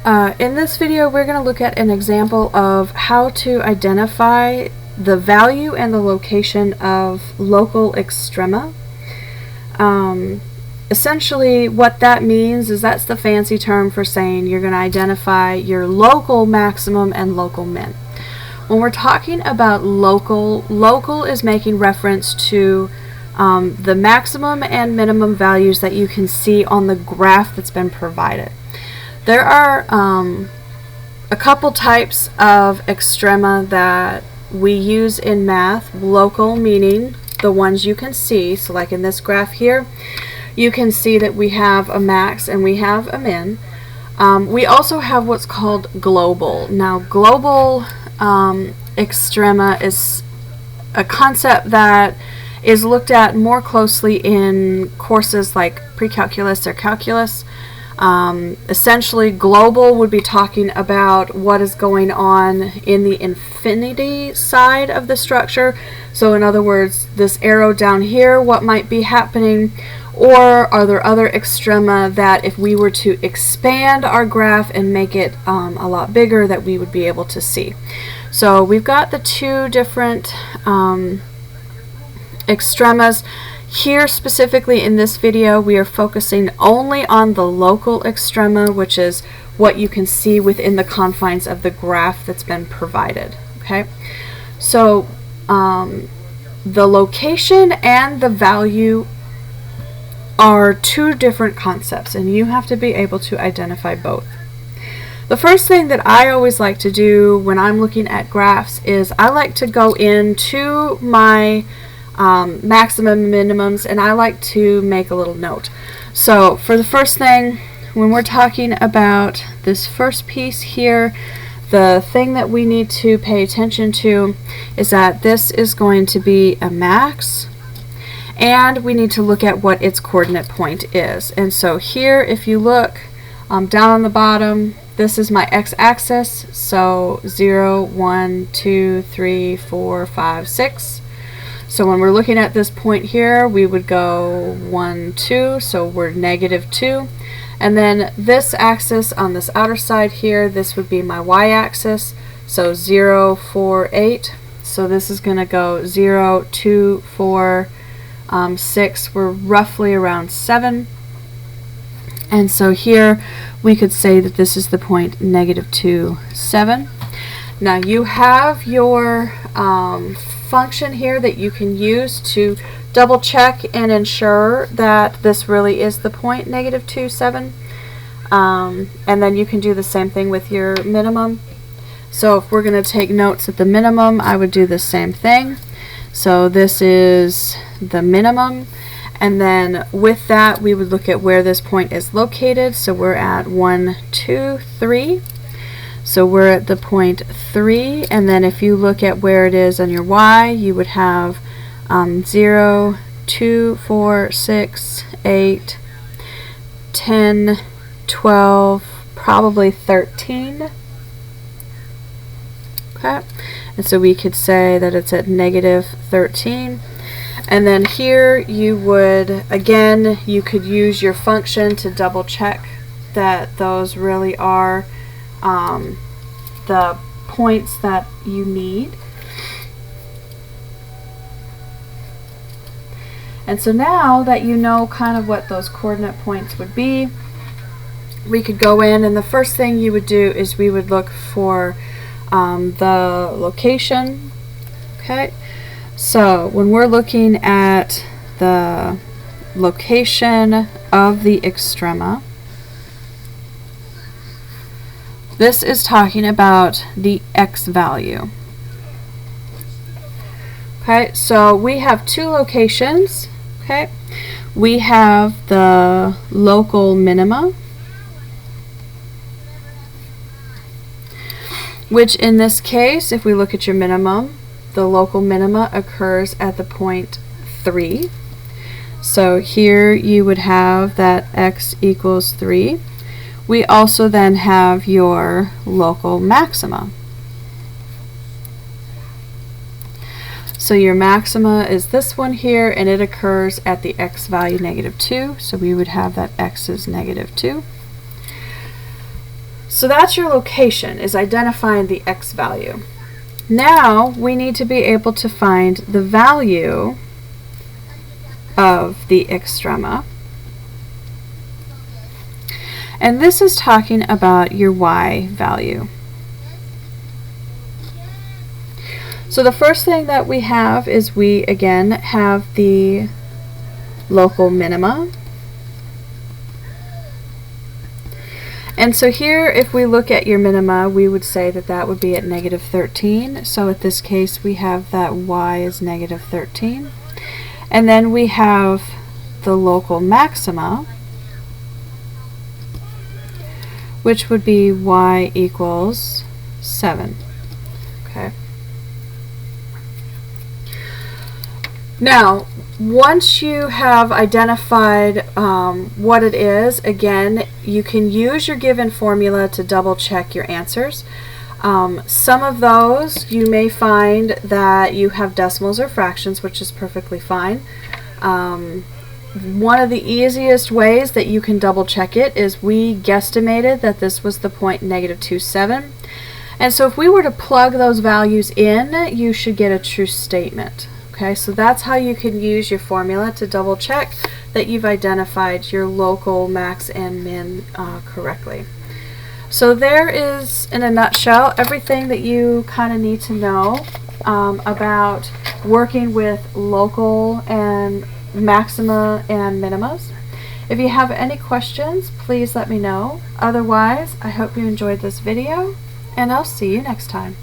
In this video, we're going to look at an example of how to identify the value and the location of local extrema. Essentially, what that means is that's the fancy term for saying you're going to identify your local maximum and local min. When we're talking about local is making reference to the maximum and minimum values that you can see on the graph that's been provided. There are a couple types of extrema that we use in math. Local meaning the ones you can see. So like in this graph here, you can see that we have a max and we have a min. We also have what's called global. Now global extrema is a concept that is looked at more closely in courses like pre-calculus or calculus. Essentially, global would be talking about what is going on in the infinity side of the structure. So in other words, this arrow down here, what might be happening, or are there other extrema that if we were to expand our graph and make it a lot bigger that we would be able to see. So we've got the two different extremas. Here specifically in this video we are focusing only on the local extrema, which is what you can see within the confines of the graph that's been provided. Okay, so the location and the value are two different concepts and you have to be able to identify both. The first thing that I always like to do when I'm looking at graphs is I like to go into my maximum minimums and I like to make a little note. So for the first thing, when we're talking about this first piece here, the thing that we need to pay attention to is that this is going to be a max and we need to look at what its coordinate point is. And so here, if you look down on the bottom, this is my x-axis, so 0, 1, 2, 3, 4, 5, 6. So when we're looking at this point here, we would go 1, 2, so we're -2. And then this axis on this outer side here, this would be my y-axis, so 0, 4, 8. So this is going to go 0, 2, 4, 6. We're roughly around 7. And so here we could say that this is the point -2, 7. Now you have your function here that you can use to double check and ensure that this really is the point -2, 7. And then you can do the same thing with your minimum. So if we're going to take notes at the minimum, I would do the same thing. So this is the minimum. And then with that, we would look at where this point is located. So we're at 1, 2, 3. So we're at the point 3. And then if you look at where it is on your y, you would have 0, 2, 4, 6, 8, 10, 12, probably 13. Okay. And so we could say that it's at -13. And then here you would, again, you could use your function to double check that those really are the points that you need. And so now that you know kind of what those coordinate points would be, we could go in and the first thing you would do is we would look for the location. Okay. So when we're looking at the location of the extrema, this is talking about the x value. Okay, so we have two locations. Okay, we have the local minima, which in this case, if we look at your minimum, the local minima occurs at the point 3. So here you would have that x equals 3. We also then have your local maxima. So your maxima is this one here, and it occurs at the x value -2. So we would have that x is -2. So that's your location, is identifying the x value. Now we need to be able to find the value of the extrema. And this is talking about your y value. So the first thing that we have is we again have the local minima. And so here, if we look at your minima, we would say that that would be at negative 13. So at this case, we have that y is negative 13. And then we have the local maxima, which would be y equals 7. Okay. Now, once you have identified what it is, again, you can use your given formula to double check your answers. Some of those you may find that you have decimals or fractions, which is perfectly fine. One of the easiest ways that you can double check it is we guesstimated that this was the point -27. And so if we were to plug those values in, you should get a true statement. Okay, so that's how you can use your formula to double check that you've identified your local max and min correctly. So there is, in a nutshell, everything that you kind of need to know about working with local and maxima and minimas. If you have any questions, please let me know. Otherwise, I hope you enjoyed this video, and I'll see you next time.